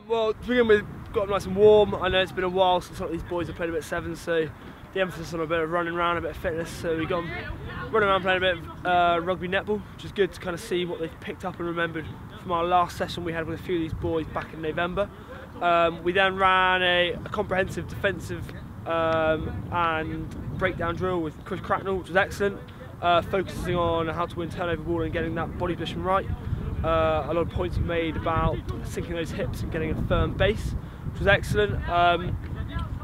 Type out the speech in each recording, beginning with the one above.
Well, to begin with, got them nice and warm. I know it's been a while since a lot of these boys have played a bit of sevens, so the emphasis on a bit of running around, a bit of fitness. So we got them running around playing a bit of rugby netball, which is good to kind of see what they've picked up and remembered from our last session we had with a few of these boys back in November. We then ran a comprehensive defensive and breakdown drill with Cracknell, which was excellent, focusing on how to win turnover ball and getting that body position right. A lot of points were made about sinking those hips and getting a firm base, which was excellent.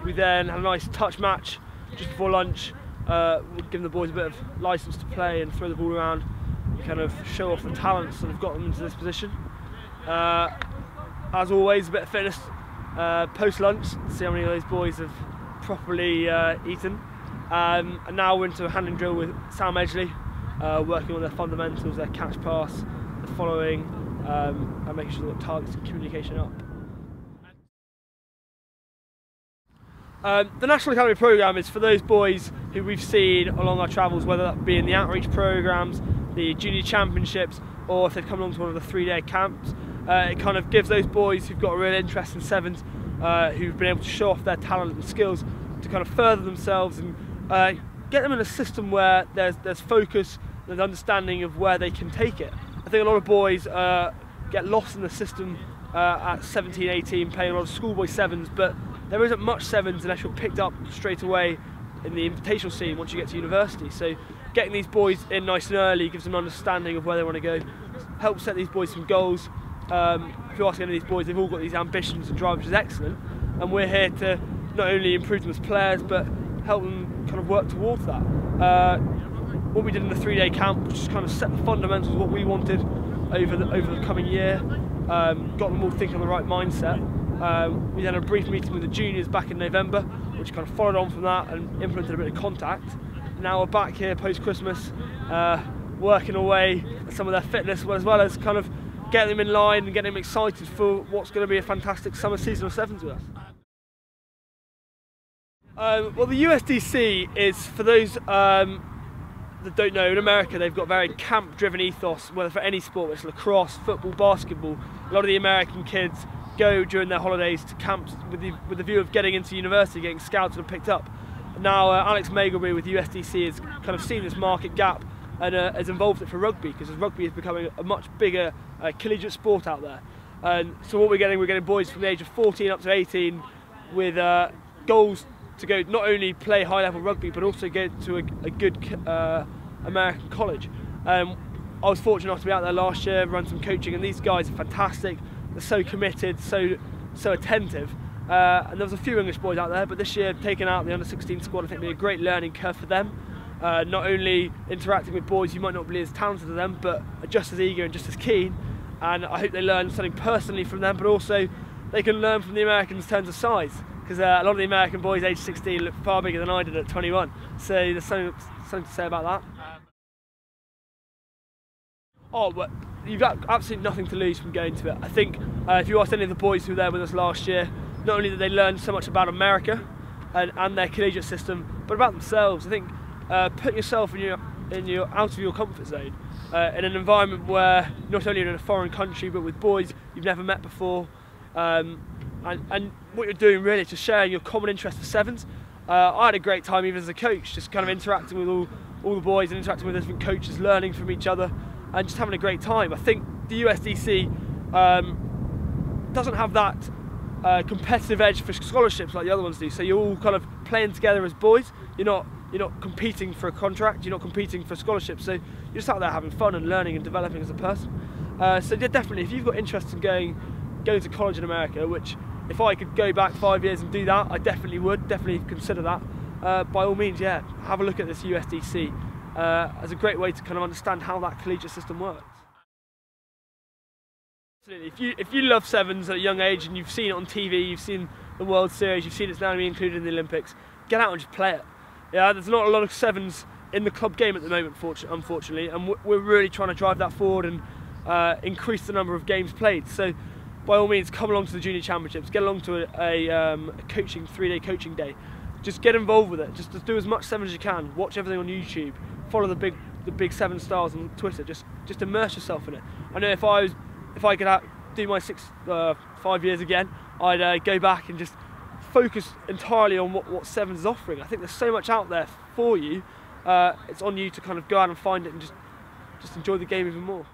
We then had a nice touch match just before lunch, giving the boys a bit of licence to play and throw the ball around and kind of show off the talents that have got them into this position. As always, a bit of fitness post-lunch, see how many of those boys have properly eaten. And now we're into a handling drill with Sam Edgerley, working on their fundamentals, their catch pass, the following, and making sure they've got targets and communication up. The National Academy programme is for those boys who we've seen along our travels, whether that be in the outreach programmes, the junior championships, or if they've come along to one of the 3-day camps. It kind of gives those boys who've got a real interest in sevens, who've been able to show off their talent and skills, to kind of further themselves and get them in a system where there's focus and understanding of where they can take it. I think a lot of boys get lost in the system at 17, 18, playing a lot of schoolboy sevens, but there isn't much sevens unless you're picked up straight away in the invitational scene once you get to university. So getting these boys in nice and early gives them an understanding of where they want to go, helps set these boys some goals. If you ask any of these boys, they've all got these ambitions and drive, which is excellent, and we're here to not only improve them as players but help them kind of work towards that. What we did in the 3-day camp was just kind of set the fundamentals of what we wanted over the coming year, got them all thinking on the right mindset. We then had a brief meeting with the juniors back in November, which kind of followed on from that and implemented a bit of contact. Now we're back here post-Christmas, working away at some of their fitness, as well as kind of getting them in line and getting them excited for what's going to be a fantastic summer season of sevens with us. Well, the USDC is, for those that don't know, in America they've got a very camp-driven ethos, whether for any sport, whether it's lacrosse, football, basketball. A lot of the American kids go during their holidays to camps with the view of getting into university, getting scouted and picked up. Now Alex Magleby with USDC has kind of seen this market gap and has involved it for rugby, because rugby is becoming a much bigger collegiate sport out there. And so what we're getting boys from the age of 14 up to 18 with goals to go not only play high-level rugby but also go to a good American college. I was fortunate enough to be out there last year, run some coaching, and these guys are fantastic. They're so committed, so attentive, and there was a few English boys out there, but this year taking out the under-16 squad, I think it'll be a great learning curve for them. Not only interacting with boys who might not be as talented as them, but are just as eager and just as keen, and I hope they learn something personally from them, but also they can learn from the Americans in terms of size, because a lot of the American boys aged 16 look far bigger than I did at 21, so there's something to say about that. Oh, but you've got absolutely nothing to lose from going to it. I think if you asked any of the boys who were there with us last year, not only did they learn so much about America and their collegiate system, but about themselves. I think putting yourself in your out of your comfort zone, in an environment where not only you're in a foreign country but with boys you've never met before, and what you're doing really is just sharing your common interest for sevens. I had a great time even as a coach, just kind of interacting with all the boys and interacting with different coaches, learning from each other and just having a great time. I think the USDC doesn't have that competitive edge for scholarships like the other ones do, so you're all kind of playing together as boys. You're not competing for a contract, you're not competing for scholarships, so you're just out there having fun and learning and developing as a person. So yeah, definitely, if you've got interest in going to college in America, which if I could go back 5 years and do that, I definitely would, definitely consider that. By all means, yeah, have a look at this USDC as a great way to kind of understand how that collegiate system works. Absolutely. If you love sevens at a young age and you've seen it on TV, you've seen the World Series, you've seen it's now being included in the Olympics, get out and just play it. Yeah, there's not a lot of sevens in the club game at the moment, unfortunately, and we're really trying to drive that forward and increase the number of games played. So by all means, come along to the junior championships, get along to a coaching 3-day coaching day. Just get involved with it. Just do as much sevens as you can. Watch everything on YouTube. Follow the big seven stars on Twitter. Just immerse yourself in it. I know if I could do my 5 years again, I'd go back and just focus entirely on what Sevens is offering. I think there's so much out there for you. It's on you to kind of go out and find it and just enjoy the game even more.